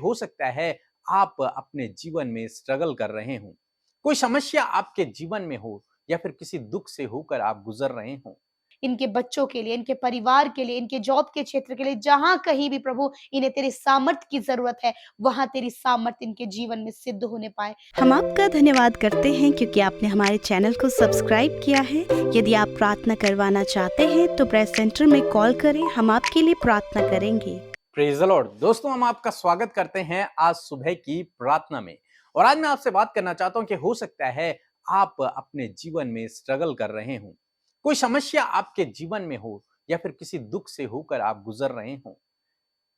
हो सकता है आप अपने जीवन में स्ट्रगल कर रहे हों, कोई समस्या आपके जीवन में हो या फिर किसी दुख से होकर आप गुजर रहे हों। इनके बच्चों के लिए, इनके परिवार के लिए, इनके जॉब के क्षेत्र के लिए, जहाँ कहीं भी प्रभु इन्हें तेरी सामर्थ की ज़रूरत है, वहाँ तेरी सामर्थ इनके जीवन में सिद्ध होने पाए। हम आपका धन्यवाद करते हैं क्योंकि आपने हमारे चैनल को सब्सक्राइब किया है। यदि आप प्रार्थना करवाना चाहते हैं तो प्रेस सेंटर में कॉल करें, हम आपके लिए प्रार्थना करेंगे। Praise the Lord. दोस्तों, हम आपका स्वागत करते हैं आज सुबह की प्रार्थना में। और आज मैं आपसे बात करना चाहता हूं कि हो सकता है आप अपने जीवन में स्ट्रगल कर रहे हो, कोई समस्या आपके जीवन में हो या फिर किसी दुख से होकर आप गुजर रहे हो,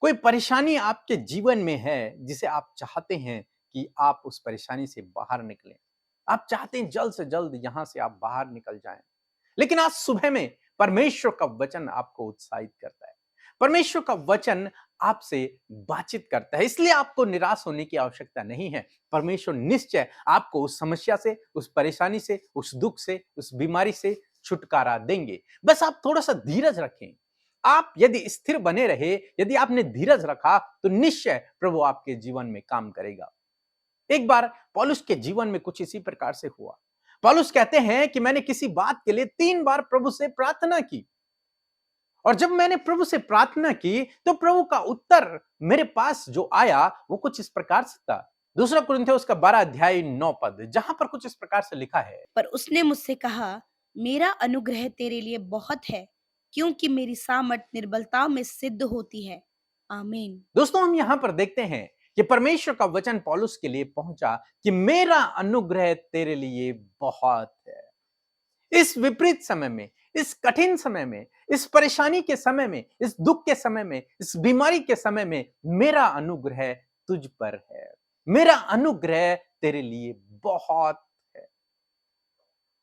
कोई परेशानी आपके जीवन में है जिसे आप चाहते हैं कि आप उस परेशानी से बाहर निकलें। आप चाहते हैं जल्द से जल्द यहां से आप बाहर निकल जाएं, लेकिन आज सुबह में परमेश्वर का वचन आपको उत्साहित करता है। परमेश्वर का वचन आपसे बातचीत करता है, इसलिए आपको निराश होने की आवश्यकता नहीं है। परमेश्वर निश्चय आपको उस समस्या से, उस परेशानी से, उस दुख से, उस बीमारी से छुटकारा देंगे। बस आप थोड़ा सा धीरज रखें। आप यदि स्थिर बने रहे, यदि आपने धीरज रखा, तो निश्चय प्रभु आपके जीवन में काम करेगा। एक बार पौलुस के जीवन में कुछ इसी प्रकार से हुआ। पौलुस कहते हैं कि मैंने किसी बात के लिए 3 बार प्रभु से प्रार्थना की, और जब मैंने प्रभु से प्रार्थना की तो प्रभु का उत्तर मेरे पास जो आया वो कुछ इस प्रकार से था। दूसरा कुरिन्थियों का 12 अध्याय 9 पद, जहां पर कुछ इस प्रकार से लिखा है। पर उसने मुझसे कहा, मेरा अनुग्रह तेरे लिए बहुत है, क्योंकि मेरी सामर्थ निर्बलता में सिद्ध होती है। आमीन। दोस्तों, हम यहां पर देखते हैं कि परमेश्वर का वचन पौलुस के लिए पहुंचा कि मेरा अनुग्रह तेरे लिए बहुत है। इस विपरीत समय में, इस कठिन समय में, इस परेशानी के समय में, इस दुख के समय में, इस बीमारी के समय में मेरा अनुग्रह तुझ पर है। मेरा अनुग्रह तेरे लिए बहुत है।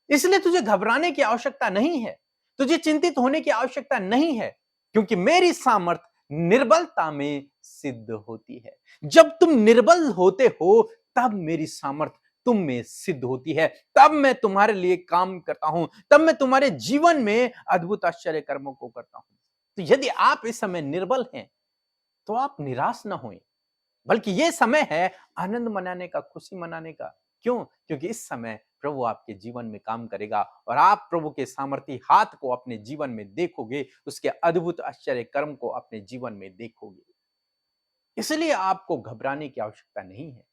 इसलिए तुझे घबराने की आवश्यकता नहीं है, तुझे चिंतित होने की आवश्यकता नहीं है, क्योंकि मेरी सामर्थ निर्बलता में सिद्ध होती है। जब तुम निर्बल होते हो तब मेरी सामर्थ तुम में सिद्ध होती है, तब मैं तुम्हारे लिए काम करता हूं, तब मैं तुम्हारे जीवन में अद्भुत आश्चर्य कर्मों को करता हूं। तो यदि आप इस समय निर्बल हैं तो आप निराश ना हों, बल्कि ये समय है आनंद मनाने का, खुशी मनाने का। क्यों? क्योंकि इस समय प्रभु आपके जीवन में काम करेगा और आप प्रभु के सामर्थी हाथ को अपने जीवन में देखोगे, उसके अद्भुत आश्चर्य कर्म को अपने जीवन में देखोगे। इसलिए आपको घबराने की आवश्यकता नहीं है,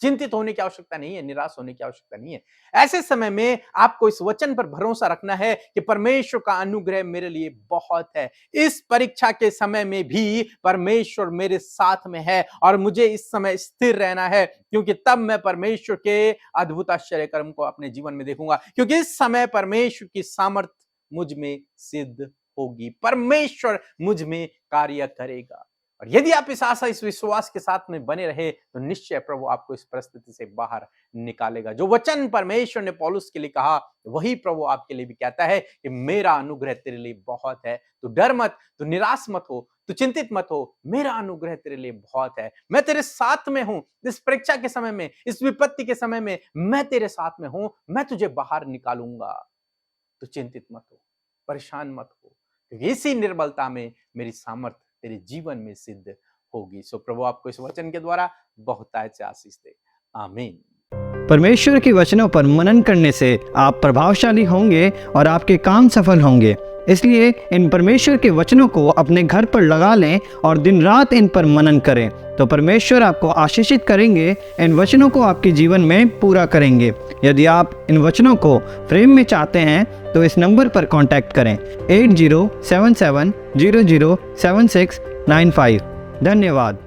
चिंतित होने की आवश्यकता नहीं है, निराश होने की आवश्यकता नहीं है। ऐसे समय में आपको इस वचन पर भरोसा रखना है कि परमेश्वर का अनुग्रह मेरे लिए बहुत है। इस परीक्षा के समय में भी परमेश्वर मेरे साथ में है और मुझे इस समय स्थिर रहना है, क्योंकि तब मैं परमेश्वर के अद्भुत आश्चर्य कर्म को अपने जीवन में देखूंगा, क्योंकि इस समय परमेश्वर की सामर्थ मुझ में सिद्ध होगी, परमेश्वर मुझ में कार्य करेगा। और यदि आप इस आशा, इस विश्वास के साथ में बने रहे तो निश्चय प्रभु आपको इस परिस्थिति से बाहर निकालेगा। जो वचन परमेश्वर ने पौलुस के लिए कहा वही प्रभु आपके लिए भी कहता है कि मेरा अनुग्रह तेरे लिए बहुत है। तो डर मत, तो निराश मत हो, तो चिंतित मत हो। मेरा अनुग्रह तेरे लिए बहुत है, मैं तेरे साथ में हूं। इस परीक्षा के समय में, इस विपत्ति के समय में मैं तेरे साथ में हूं, मैं तुझे बाहर निकालूंगा। तो चिंतित मत हो, परेशान मत हो, क्योंकि इसी निर्बलता में मेरी सामर्थ तेरे जीवन में सिद्ध होगी। सो प्रभु आपको इस वचन के द्वारा बहुतायत से आशीष दे। आमीन। परमेश्वर के वचनों पर मनन करने से आप प्रभावशाली होंगे और आपके काम सफल होंगे। इसलिए इन परमेश्वर के वचनों को अपने घर पर लगा लें और दिन रात इन पर मनन करें, तो परमेश्वर आपको आशीषित करेंगे, इन वचनों को आपके जीवन में पूरा करेंगे। यदि आप इन वचनों को फ्रेम में चाहते हैं तो इस नंबर पर कांटेक्ट करें 8077007695। धन्यवाद।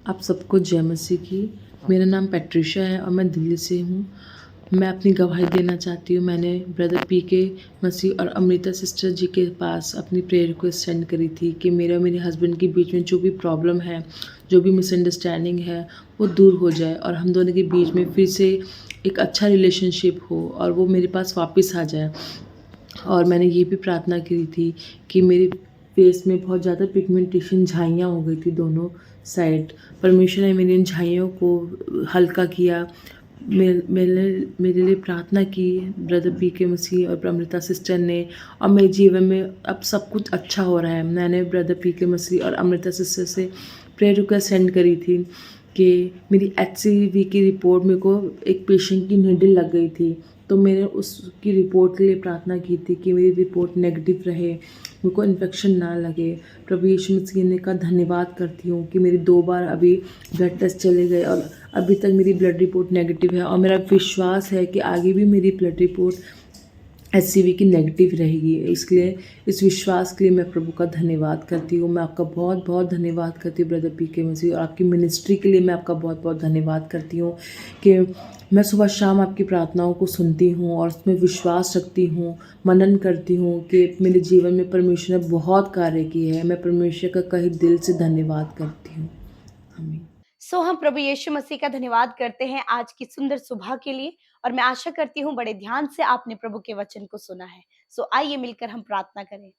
आप सबको जय मसीह की। मेरा नाम पैट्रिशा है और मैं दिल्ली से हूँ। मैं अपनी गवाही देना चाहती हूँ। मैंने ब्रदर पी के मसीह और अमृता सिस्टर जी के पास अपनी प्रेयर रिक्वेस्ट सेंड करी थी कि मेरे और मेरे हस्बैंड के बीच में जो भी प्रॉब्लम है, जो भी मिसअंडरस्टैंडिंग है, वो दूर हो जाए और हम दोनों के बीच में फिर से एक अच्छा रिलेशनशिप हो और वो मेरे पास वापस आ जाए। और मैंने ये भी प्रार्थना करी थी कि मेरे फेस में बहुत ज़्यादा पिगमेंटेशन, झाइयाँ हो गई थी दोनों साइड। परमेश्वर ने मेरी इन झाइयों को हल्का किया। मेरे लिए प्रार्थना की ब्रदर पी के मसीह और अमृता सिस्टर ने, और मेरे जीवन में अब सब कुछ अच्छा हो रहा है। मैंने ब्रदर पी के मसीह और अमृता सिस्टर से प्रेयर रिक्वेस्ट सेंड करी थी कि मेरी HCV की रिपोर्ट, मेरे को एक पेशेंट की नीडल लग गई थी, तो मैंने उसकी रिपोर्ट के लिए प्रार्थना की थी कि मेरी रिपोर्ट नेगेटिव रहे, मेरे को इन्फेक्शन ना लगे। प्रभु यीशु मसीह ने का धन्यवाद करती हूँ कि मेरी 2 बार अभी ब्लड टेस्ट चले गए और अभी तक मेरी ब्लड रिपोर्ट नेगेटिव है, और मेरा विश्वास है कि आगे भी मेरी ब्लड रिपोर्ट HCV की नेगेटिव रहेगी। इसलिए इस विश्वास के लिए मैं प्रभु का धन्यवाद करती हूँ। मैं आपका बहुत बहुत धन्यवाद करती हूँ ब्रदर PK मसीह, और आपकी मिनिस्ट्री के लिए मैं आपका बहुत बहुत धन्यवाद करती हूँ कि मैं सुबह शाम आपकी प्रार्थनाओं को सुनती हूँ और उसमें विश्वास रखती हूँ, मनन करती हूँ कि मेरे जीवन में परमेश्वर ने बहुत कार्य किए हैं। मैं परमेश्वर का कहीं दिल से धन्यवाद करती हूँ। आमीन। सो हम प्रभु यीशु मसीह का धन्यवाद करते हैं आज की सुंदर सुबह के लिए, और मैं आशा करती हूँ बड़े ध्यान से आपने प्रभु के वचन को सुना है। सो आइए मिलकर हम प्रार्थना करें।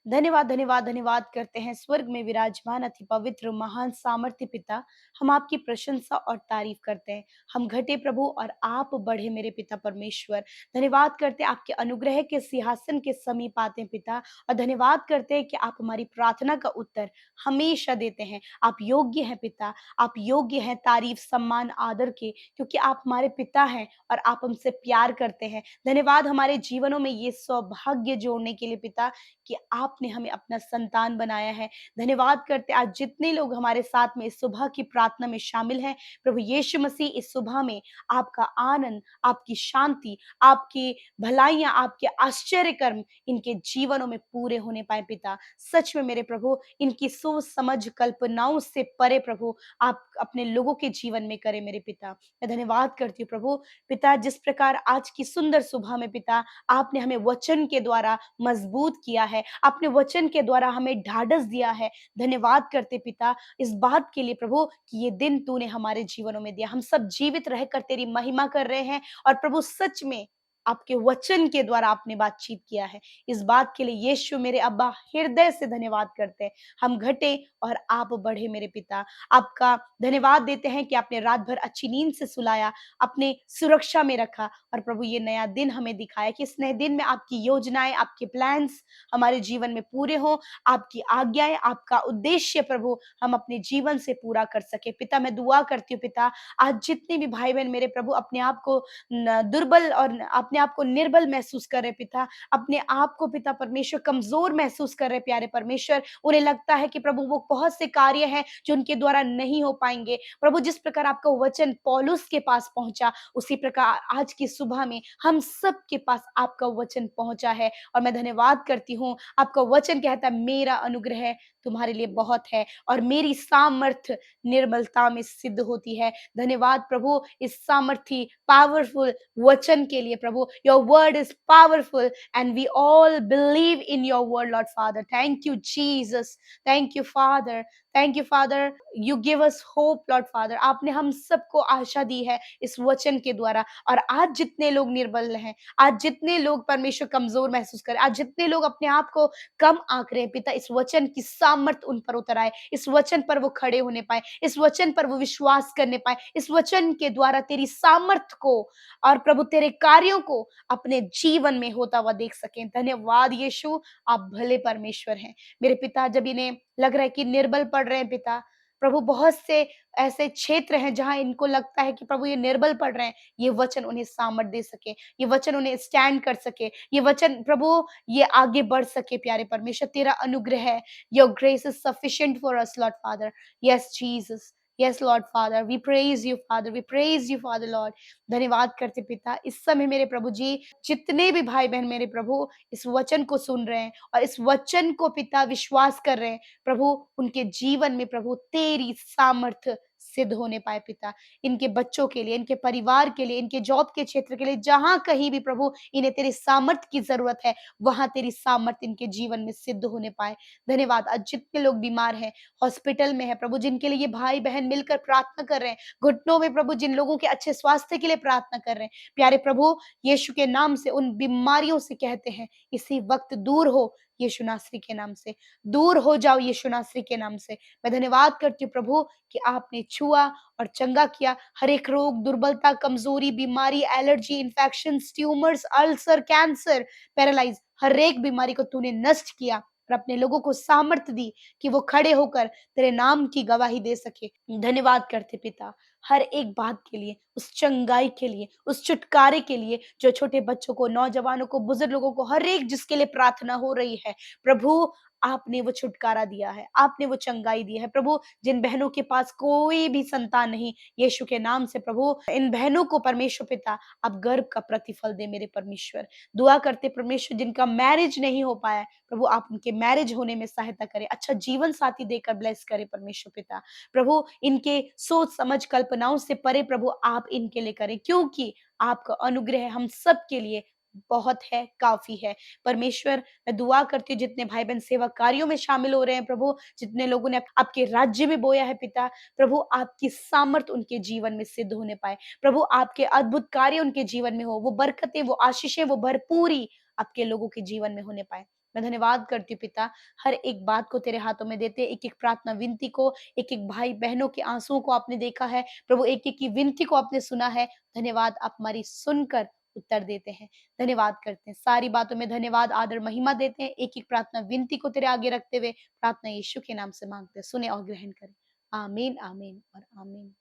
धन्यवाद धन्यवाद धन्यवाद करते हैं स्वर्ग में विराजमान अति पवित्र महान सामर्थ्य पिता। हम आपकी प्रशंसा और तारीफ करते हैं। हम घटे प्रभु और आप बढ़े मेरे पिता परमेश्वर। धन्यवाद करते हैं आपके अनुग्रह के सिंहासन के समीप आते हैं पिता, और धन्यवाद करते हैं कि आप हमारी प्रार्थना का उत्तर हमेशा देते हैं। आप योग्य हैं पिता, आप योग्य हैं तारीफ सम्मान आदर के, क्योंकि आप हमारे पिता हैं और आप हमसे प्यार करते हैं। धन्यवाद हमारे जीवनों में ये सौभाग्य जोड़ने के लिए पिता कि आपने हमें अपना संतान बनाया है। धन्यवाद करते आज जितने लोग हमारे साथ में इस सुबह की प्रार्थना में शामिल हैं, प्रभु यीशु मसीह इस सुबह में आपका आनंद, आपकी शांति, आपकी भलाइयां, आपके आश्चर्य कर्म इनके जीवनों में पूरे होने पाए पिता। सच में मेरे प्रभु इनकी सोच समझ कल्पनाओं से परे प्रभु आप अपने लोगों के जीवन में करें मेरे पिता। मैं धन्यवाद करती हूँ प्रभु पिता, जिस प्रकार आज की सुंदर सुबह में पिता आपने हमें वचन के द्वारा मजबूत किया है, आपने वचन के द्वारा हमें ढाढ़स दिया है। धन्यवाद करते पिता इस बात के लिए प्रभु कि ये दिन तूने हमारे जीवनों में दिया। हम सब जीवित रहकर तेरी महिमा कर रहे हैं, और प्रभु सच में आपके वचन के द्वारा आपने बातचीत किया है। इस बात के लिए यीशु मेरे अब्बा हृदय से धन्यवाद करते हैं। हम घटे और आप बढ़े मेरे पिता। आपका धन्यवाद देते हैं कि आपने रात भर अच्छी नींद से सुलाया, अपने सुरक्षा में रखा, और प्रभु ये नया दिन हमें दिखाया कि इस नए दिन में आपकी योजनाएं, आपके प्लान्स हमारे जीवन में पूरे हो, आपकी आज्ञाएं, आपका उद्देश्य प्रभु हम अपने जीवन से पूरा कर सके। पिता मैं दुआ करती हूँ पिता, आज जितने भी भाई बहन मेरे प्रभु अपने आप को दुर्बल और अपने आप को निर्बल महसूस कर रहे पिता, अपने आप को पिता परमेश्वर कमजोर महसूस कर रहे प्यारे परमेश्वर, उन्हें लगता है कि प्रभु वो बहुत से कार्य हैं जो उनके द्वारा नहीं हो पाएंगे। प्रभु जिस प्रकार आपका वचन पौलुस के पास पहुंचा, उसी प्रकार आज की सुबह में हम सब के पास आपका वचन पहुंचा है, और मैं धन्यवाद करती हूँ। आपका वचन कहता है मेरा अनुग्रह तुम्हारे लिए बहुत है और मेरी सामर्थ्य निर्मलता में सिद्ध होती है। धन्यवाद प्रभु इस सामर्थी पावरफुल वचन के लिए प्रभु। Your word is powerful and we all believe in your word Lord Father. Thank you Jesus, thank you Father, thank you Father. You give us hope Lord Father. आपने हम सबको आशा दी है इस वचन के द्वारा, और आज जितने लोग निर्बल हैं, आज जितने लोग परमेश्वर कमजोर महसूस करें, आज जितने लोग अपने आप को कम आंक रहे हैं पिता, इस वचन की सामर्थ उन पर उतर आए, इस वचन पर वो खड़े होने पाए, इस वचन पर वो विश्वास करने पाए, इस वचन के द्वारा तेरी सामर्थ को और प्रभु तेरे कार्यों को अपने जीवन में होता हुआ देख सकें। धन्यवाद यीशु, आप भले परमेश्वर हैं मेरे पिता। जब इन्हें लग रहा है कि निर्बल पड़ रहे हैं पिता, प्रभु बहुत से ऐसे क्षेत्र हैं जहां इनको लगता है कि प्रभु ये निर्बल पड़ रहे हैं, ये वचन उन्हें सामर्थ दे सके, ये वचन उन्हें स्टैंड कर सके, ये वचन प्रभु ये आगे बढ़ सके प्यारे परमेश्वर। तेरा अनुग्रह है, your grace is sufficient for us Lord Father. Yes Jesus, yes Lord Father, we praise you Father, we praise you Father Lord. धन्यवाद करते पिता इस समय मेरे प्रभु जी, जितने भी भाई बहन मेरे प्रभु इस वचन को सुन रहे हैं और इस वचन को पिता विश्वास कर रहे हैं प्रभु, उनके जीवन में प्रभु तेरी सामर्थ्य सिद्ध होने पाए पिता। इनके बच्चों के लिए, इनके परिवार के लिए, इनके जॉब के क्षेत्र के लिए, जहां कहीं भी प्रभु इन्हें तेरे सामर्थ्य की जरूरत है, वहां तेरी सामर्थ्य इनके जीवन में सिद्ध होने पाए। धन्यवाद। आज जितने लोग बीमार हैं, हॉस्पिटल में है प्रभु, जिनके लिए ये भाई बहन मिलकर प्रार्थना कर रहे हैं, घुटनों में प्रभु जिन लोगों के अच्छे स्वास्थ्य के लिए प्रार्थना कर रहे हैं, प्यारे प्रभु यीशु के नाम से उन बीमारियों से कहते हैं इसी वक्त दूर हो, यीशु नासरी के नाम से दूर हो जाओ, यीशु नासरी के नाम से। मैं धन्यवाद करती हूँ प्रभु कि आपने छुआ और चंगा किया। हर एक रोग, दुर्बलता, कमजोरी, बीमारी, allergy, infection, tumours, ulcer, cancer, paralyse, हर एक बीमारी को तूने नष्ट किया और अपने लोगों को सामर्थ्य दी कि वो खड़े होकर तेरे नाम की गवाही दे सके। धन्यवाद करते पिता हर एक बात के लिए, उस चंगाई के लिए, उस छुटकारे के लिए जो छोटे बच्चों को, नौजवानों को, बुजुर्ग लोगों को, हर एक जिसके लिए प्रार्थना हो रही है प्रभु, आपने वो छुटकारा दिया है, आपने वो चंगाई दी है प्रभु। जिन बहनों के पास कोई भी संतान नहीं, यीशु के नाम से प्रभु इन बहनों को परमेश्वर पिता आप गर्भ का प्रतिफल दे मेरे परमेश्वर। दुआ करते परमेश्वर जिनका मैरिज नहीं हो पाया है, प्रभु आप उनके मैरिज होने में सहायता करें, अच्छा जीवन साथी देकर ब्लेस करें परमेश्वर पिता। प्रभु इनके सोच समझ कल्पनाओं से परे प्रभु आप इनके लिए करें, क्योंकि आपका अनुग्रह हम सब के लिए बहुत है, काफी है। परमेश्वर मैं दुआ करती हूँ जितने भाई बहन सेवा कार्यों में शामिल हो रहे हैं प्रभु, जितने लोगों ने आपके राज्य में बोया है पिता, प्रभु आपकी सामर्थ उनके जीवन में सिद्ध होने पाए, प्रभु आपके अद्भुत कार्य उनके जीवन में हो, वो बरकतें, वो आशीषें, वो भरपूरी आपके लोगों के जीवन में होने पाए। मैं धन्यवाद करती हूँ पिता, हर एक बात को तेरे हाथों में देते, एक एक प्रार्थना विनती को, एक एक भाई बहनों के आंसुओं को आपने देखा है प्रभु, एक एक की विनती को आपने सुना है। धन्यवाद, आप हमारी सुनकर उत्तर देते हैं। धन्यवाद करते हैं, सारी बातों में धन्यवाद आदर महिमा देते हैं। एक एक प्रार्थना विनती को तेरे आगे रखते हुए प्रार्थना यीशु के नाम से मांगते हैं, सुने और ग्रहण करें। आमीन आमीन और आमीन।